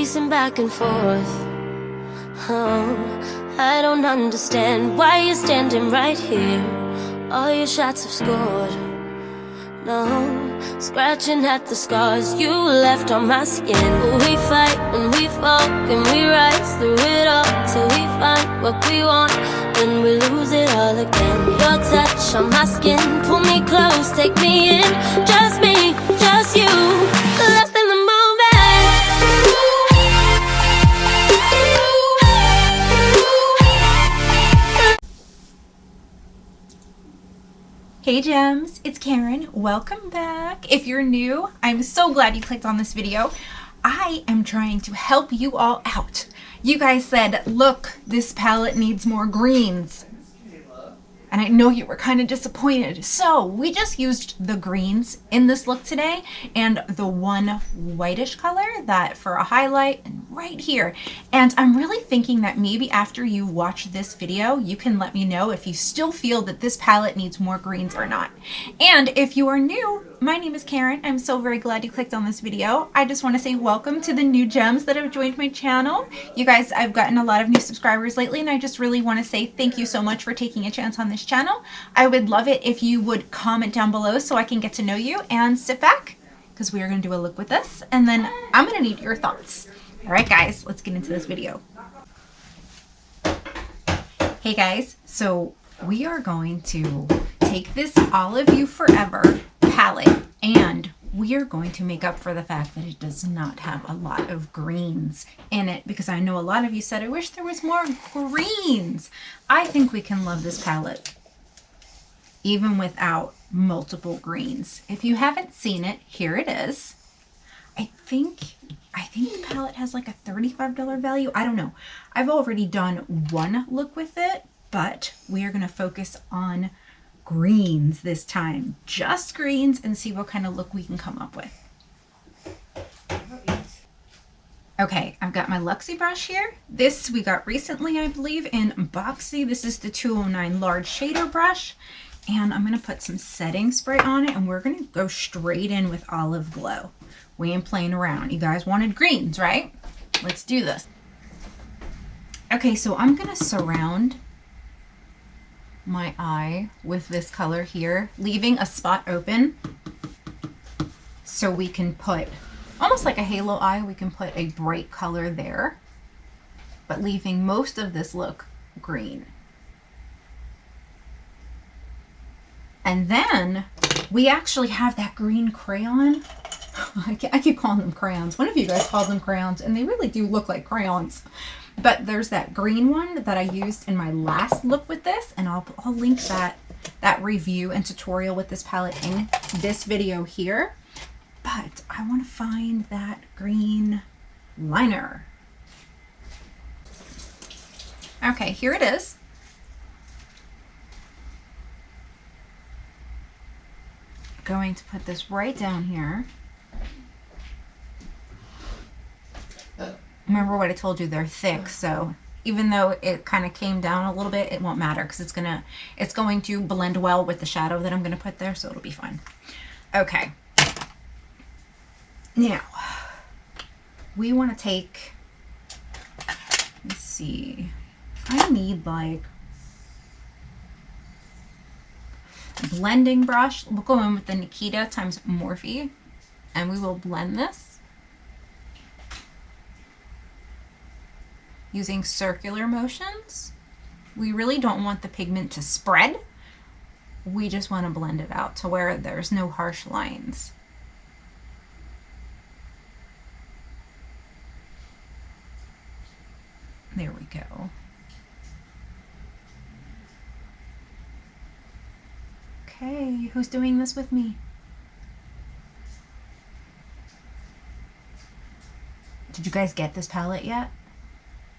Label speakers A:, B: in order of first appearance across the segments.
A: pacing back and forth. Oh, I don't understand why you're standing right here. All your shots have scored. No, scratching at the scars you left on my skin. We fight and we fall and we rise through it all till we find what we want, then we lose it all again. Your touch on my skin, pull me close, take me in. Just me, just you, lost in the moment.
B: Hey gems, it's Karen. Welcome back. If you're new, I'm so glad you clicked on this video. I am trying to help you all out. You guys said, look, this palette needs more greens. And I know you were kind of disappointed. So we just used the greens in this look today and the one whitish color that for a highlight and right here. And I'm really thinking that maybe after you watch this video, you can let me know if you still feel that this palette needs more greens or not. And if you are new, my name is Karen. I'm so very glad you clicked on this video. I just want to say welcome to the new gems that have joined my channel. You guys, I've gotten a lot of new subscribers lately, and I just really want to say thank you so much for taking a chance on this channel. I would love it if you would comment down below so I can get to know you, and sit back because we are going to do a look with this, and then I'm going to need your thoughts. All right, guys, let's get into this video. Hey guys, so we are going to take this All of You Forever palette and we are going to make up for the fact that it does not have a lot of greens in it, because I know a lot of you said, I wish there was more greens. I think we can love this palette even without multiple greens. If you haven't seen it, here it is. I think the palette has like a $35 value. I don't know. I've already done one look with it, but we are going to focus on greens this time. Just greens, and see what kind of look we can come up with. Okay, I've got my Luxie brush here. This we got recently, I believe, in Boxy. This is the 209 large shader brush. And I'm going to put some setting spray on it, and we're going to go straight in with Olive Glow. We ain't playing around. You guys wanted greens, right? Let's do this. Okay, so I'm going to surround my eye with this color here, leaving a spot open so we can put, almost like a halo eye, we can put a bright color there, but leaving most of this look green. And then we actually have that green crayon. I keep calling them crayons. One of you guys called them crayons, and they really do look like crayons. But there's that green one that I used in my last look with this, and I'll link that review and tutorial with this palette in this video here. But I want to find that green liner. Okay, here it is. Going to put this right down here. Remember what I told you, they're thick, so even though it kind of came down a little bit, it won't matter because it's going to blend well with the shadow that I'm going to put there, so it'll be fine. Okay. Now, we want to take, let's see, I need like blending brush. We'll go in with the Nikita times Morphe, and we will blend this using circular motions. We really don't want the pigment to spread. We just want to blend it out to where there's no harsh lines. There we go. Okay, who's doing this with me? Did you guys get this palette yet?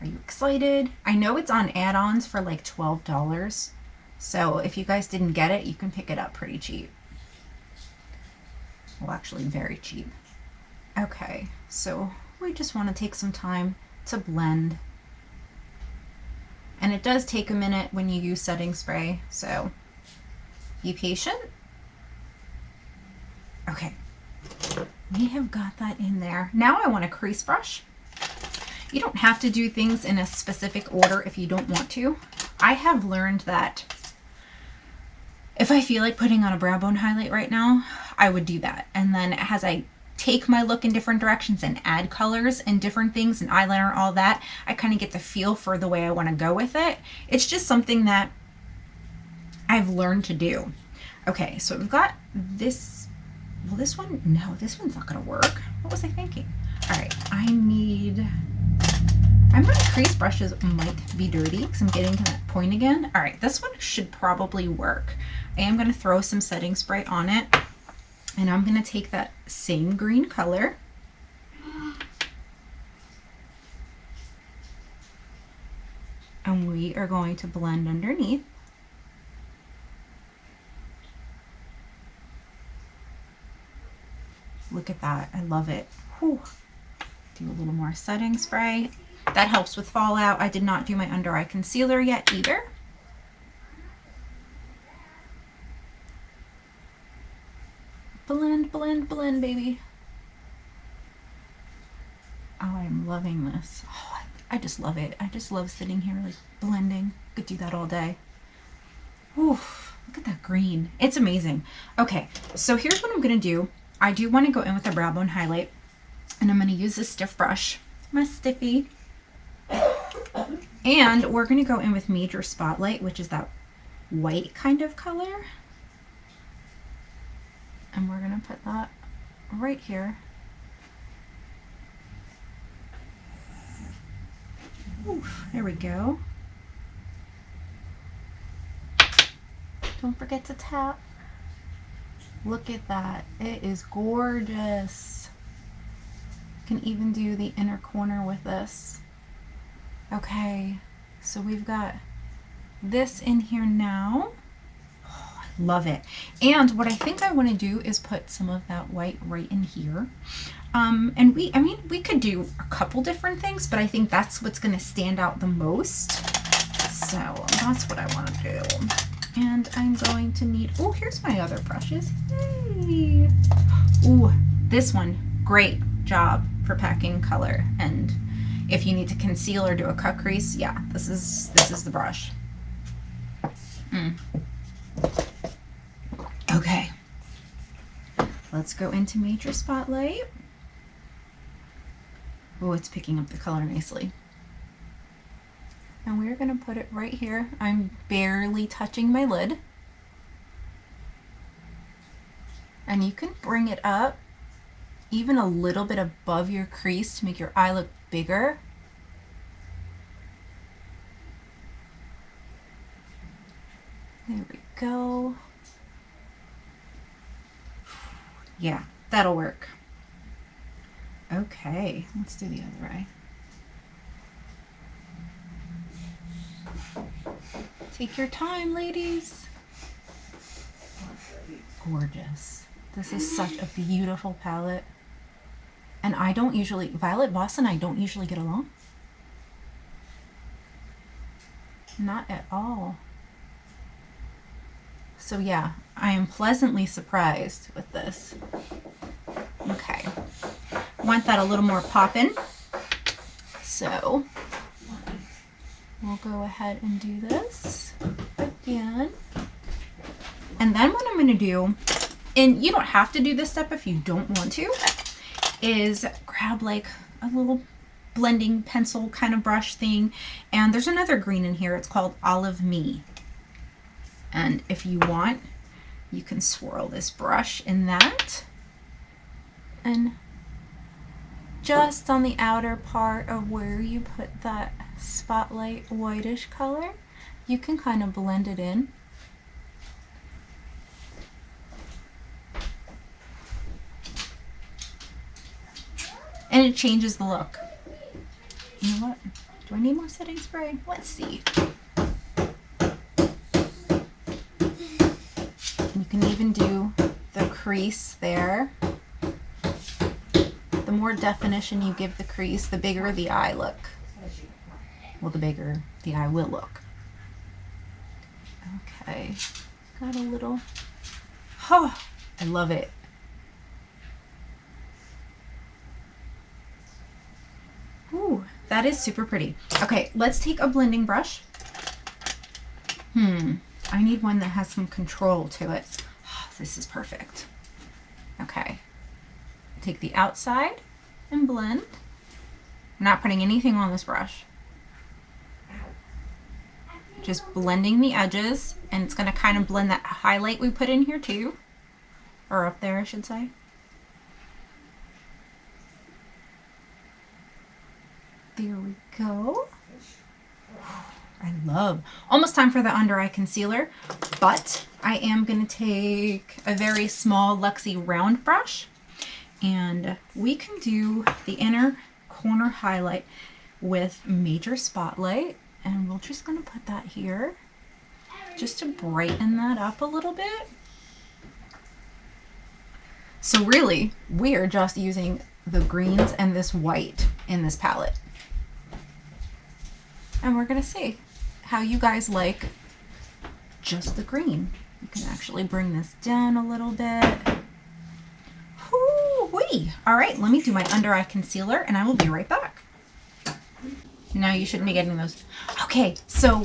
B: Are you excited? I know it's on add-ons for like $12. So if you guys didn't get it, you can pick it up pretty cheap. Well, actually very cheap. Okay, so we just want to take some time to blend. And it does take a minute when you use setting spray, so be patient. Okay, we have got that in there. Now I want a crease brush. You don't have to do things in a specific order if you don't want to. I have learned that if I feel like putting on a brow bone highlight right now, I would do that. And then as I take my look in different directions and add colors and different things and eyeliner, all that, I kind of get the feel for the way I want to go with it. It's just something that I've learned to do. Okay, so we've got this. Well, this one, no, this one's not gonna work. What was I thinking? All right, my crease brushes might be dirty because I'm getting to that point again. All right, this one should probably work. I am gonna throw some setting spray on it, and I'm gonna take that same green color and we are going to blend underneath. Look at that, I love it. Whew. Do a little more setting spray. That helps with fallout. I did not do my under eye concealer yet either. Blend, blend, blend, baby. Oh, I'm loving this. Oh, I just love it. I just love sitting here like blending. Could do that all day. Ooh, look at that green. It's amazing. Okay, so here's what I'm gonna do. I do want to go in with a brow bone highlight, and I'm going to use a stiff brush, my stiffy. And we're going to go in with Major Spotlight, which is that white kind of color. And we're going to put that right here. Ooh, there we go. Don't forget to tap. Look at that. It is gorgeous. Can even do the inner corner with this. Okay, so we've got this in here now. Oh, I love it. And what I think I want to do is put some of that white right in here. And we could do a couple different things, but I think that's what's going to stand out the most. So that's what I want to do. And I'm going to need, oh, here's my other brushes. Yay. Ooh, this one, great job for packing color. And if you need to conceal or do a cut crease, yeah, this is the brush. Okay, let's go into Major Spotlight. Oh, it's picking up the color nicely. And we're going to put it right here. I'm barely touching my lid. And you can bring it up even a little bit above your crease to make your eye look bigger. There we go. Yeah, that'll work. Okay, let's do the other eye. Take your time, ladies. Gorgeous. This is such a beautiful palette. And I don't usually, Voss and I don't usually get along. Not at all. So yeah, I am pleasantly surprised with this. Okay. Want that a little more poppin'. So we'll go ahead and do this again. And then what I'm going to do, and you don't have to do this step if you don't want to, is grab like a little blending pencil kind of brush thing. And there's another green in here. It's called Olive Me. And if you want, you can swirl this brush in that. And just on the outer part of where you put that spotlight whitish color, you can kind of blend it in. And it changes the look. You know what? Do I need more setting spray? Let's see. You can even do the crease there. The more definition you give the crease, the bigger the eye look. Well, the bigger the eye will look. Okay, got a little, oh, I love it. Ooh, That is super pretty. Okay, let's take a blending brush. I need one that has some control to it. Oh, this is perfect. Okay. Take the outside and blend. I'm not putting anything on this brush. Just blending the edges, and it's going to kind of blend that highlight we put in here too. Or up there, I should say. There we go. I love. Almost time for the under eye concealer, but I am going to take a very small Luxie round brush, and we can do the inner corner highlight with Major Spotlight, and we're just going to put that here just to brighten that up a little bit. So really, we are just using the greens and this white in this palette. And we're going to see how you guys like just the green. You can actually bring this down a little bit. Whoo-wee. All right, let me do my under eye concealer and I will be right back. No, you shouldn't be getting those. Okay, so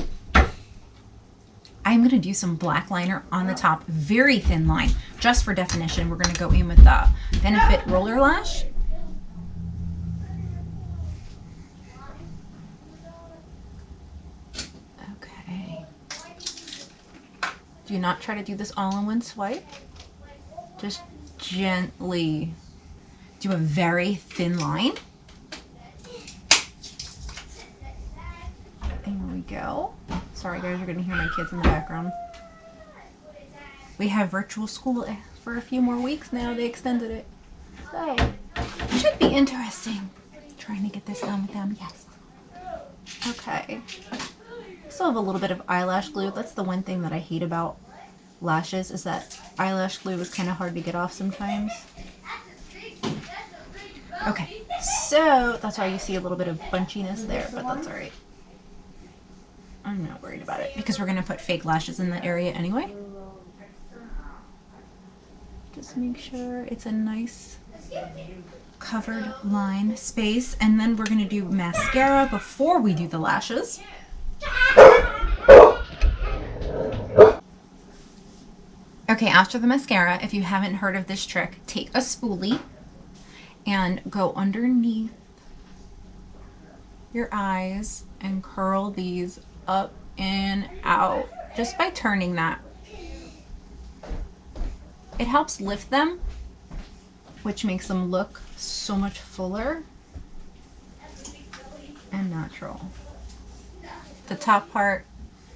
B: I'm going to do some black liner on the top, very thin line, just for definition. We're going to go in with the Benefit Roller Lash. Do not try to do this all in one swipe. Just gently do a very thin line. There we go. Sorry guys, you're gonna hear my kids in the background. We have virtual school for a few more weeks now. They extended it. So, it should be interesting. Trying to get this done with them, yes. Okay. Still have a little bit of eyelash glue. That's the one thing that I hate about lashes, is that eyelash glue is kind of hard to get off sometimes. Okay, so that's why you see a little bit of bunchiness there, but that's alright. I'm not worried about it because we're going to put fake lashes in that area anyway. Just make sure it's a nice covered line space, and then we're going to do mascara before we do the lashes. Okay, after the mascara, if you haven't heard of this trick, take a spoolie and go underneath your eyes and curl these up and out just by turning that. It helps lift them, which makes them look so much fuller and natural. The top part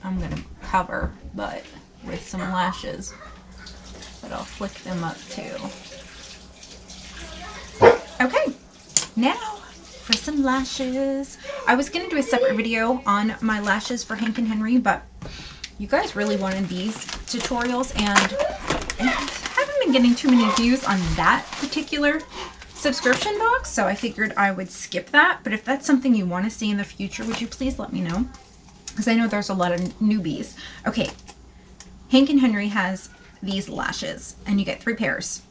B: I'm going to cover, but with some lashes, but I'll flick them up too. Okay, now for some lashes. I was going to do a separate video on my lashes for Hank and Henry, but you guys really wanted these tutorials, and I haven't been getting too many views on that particular subscription box, so I figured I would skip that. But if that's something you want to see in the future, would you please let me know? Because I know there's a lot of newbies. Okay, Hank and Henry has these lashes, and you get 3 pairs.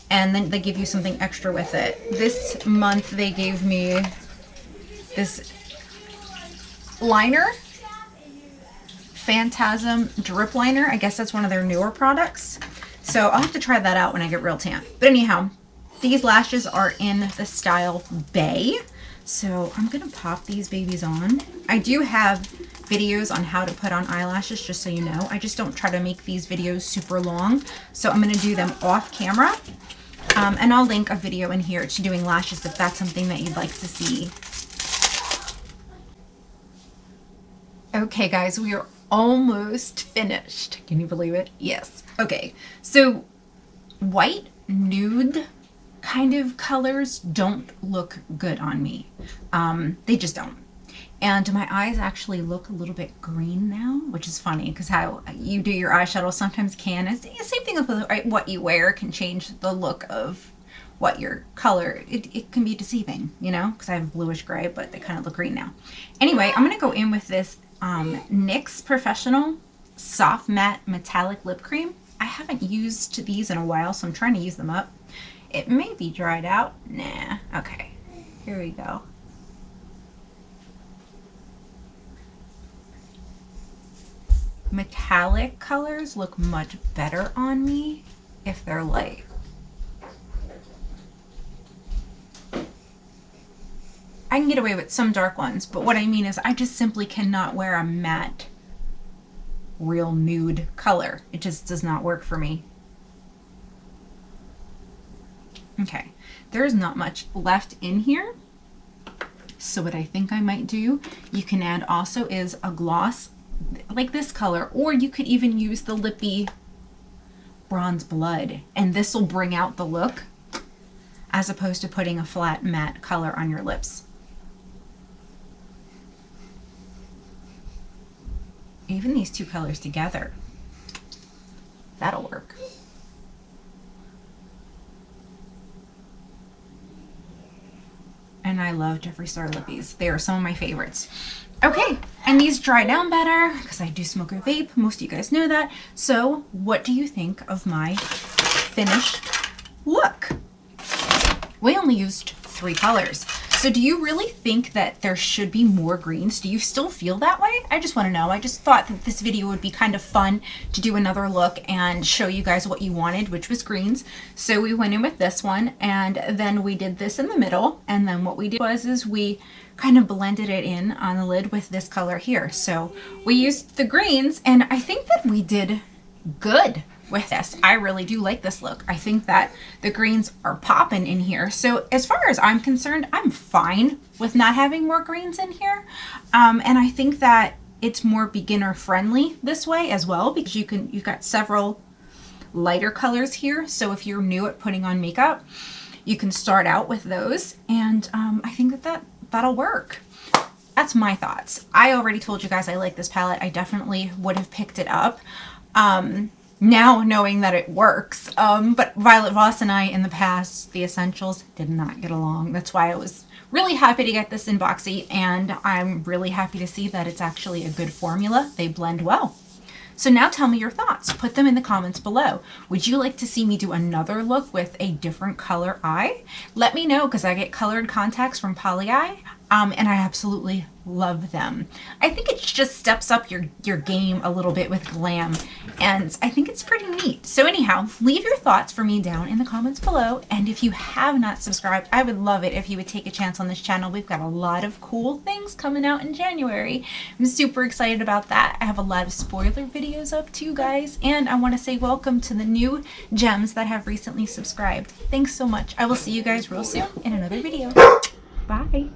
B: And then they give you something extra with it. This month they gave me this liner, Phantasm Drip Liner. I guess that's one of their newer products. So I'll have to try that out when I get real tan. But anyhow, these lashes are in the style Bay. So I'm going to pop these babies on. I do have videos on how to put on eyelashes, just so you know. I just don't try to make these videos super long. So I'm going to do them off camera. And I'll link a video in here to doing lashes if that's something that you'd like to see. Okay guys, we are almost finished. Can you believe it? Yes. Okay, so white nude kind of colors don't look good on me. They just don't. And my eyes actually look a little bit green now, which is funny because how you do your eyeshadow sometimes can. It's the same thing with what you wear can change the look of what your color. It can be deceiving, you know, because I have bluish gray, but they kind of look green now. Anyway, I'm going to go in with this NYX Professional Soft Matte Metallic Lip Cream. I haven't used these in a while, so I'm trying to use them up. It may be dried out. Nah. Okay. Here we go. metallic colors look much better on me if they're light. I can get away with some dark ones, but what I mean is I just simply cannot wear a matte, real nude color. It just does not work for me. Okay, there's not much left in here. So what I think I might do, you can add also is a gloss like this color, or you could even use the Lippy Bronze Blood, and this will bring out the look as opposed to putting a flat matte color on your lips. Even these two colors together, that'll work. And I love Jeffree Star lippies. They are some of my favorites. Okay, and these dry down better because I do smoke a vape. Most of you guys know that. So what do you think of my finished look? We only used 3 colors. So do you really think that there should be more greens? Do you still feel that way? I just want to know. I just thought that this video would be kind of fun to do another look and show you guys what you wanted, which was greens. So we went in with this one, and then we did this in the middle. And then what we did is we kind of blended it in on the lid with this color here. So we used the greens, and I think that we did good with this. I really do like this look. I think that the greens are popping in here. So as far as I'm concerned, I'm fine with not having more greens in here. And I think that it's more beginner friendly this way as well, because you've got several lighter colors here. So if you're new at putting on makeup, you can start out with those. And I think that'll work. That's my thoughts. I already told you guys I like this palette. I definitely would have picked it up. Now knowing that it works. But Violet Voss and I in the past, the Essentials, did not get along. That's why I was really happy to get this in Boxy, and I'm really happy to see that it's actually a good formula. They blend well. So now tell me your thoughts. Put them in the comments below. Would you like to see me do another look with a different color eye? Let me know, because I get colored contacts from Poly Eye, and I absolutely love them. I think it just steps up your game a little bit with Glam, and I think it's pretty neat. So anyhow, leave your thoughts for me down in the comments below, and if you have not subscribed, I would love it if you would take a chance on this channel. We've got a lot of cool things coming out in January. I'm super excited about that. I have a lot of spoiler videos up too, guys, and I want to say welcome to the new gems that have recently subscribed. Thanks so much. I will see you guys real soon in another video. Bye.